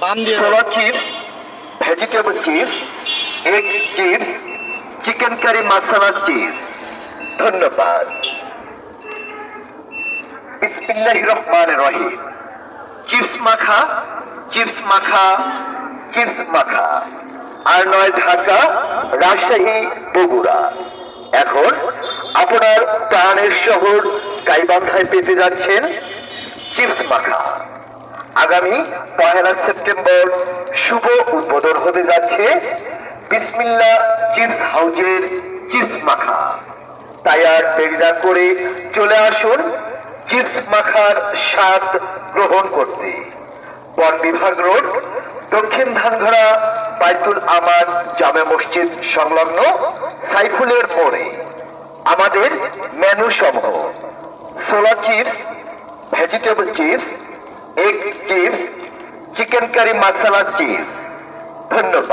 সোলা chips, vegetable chips, egg chips, chicken curry masala chips. ধন্যবাদ। বিসমিল্লাহির রহমানির রহিম। চিপস মাখা, চিপস মাখা, চিপস মাখা। R9 ঢাকা, রাজশাহী, বগুড়া। এখন আপনার প্রাণের শহর গাইবান্ধায় পেতে যাচ্ছেন চিপস মাখা। আগামী 1 সেপ্টেম্বর শুভ উদ্বোধন হতে যাচ্ছে বিসমিল্লাহ চিপস হাউজের চিপস মাখা। তাই আর দেরি না করে চলে আসুন চিপস মাখার স্বাদ গ্রহণ করতে। বন বিভাগ রোড, দক্ষিণ ধানঘড়া, বাইতুল আমান জামে মসজিদ সংলগ্ন সাইফুলের মোড়ে। আমাদের মেনু সমূহ: সোলা chips, vegetable chips, egg chips, chicken curry masala chips. ধন্যবাদ।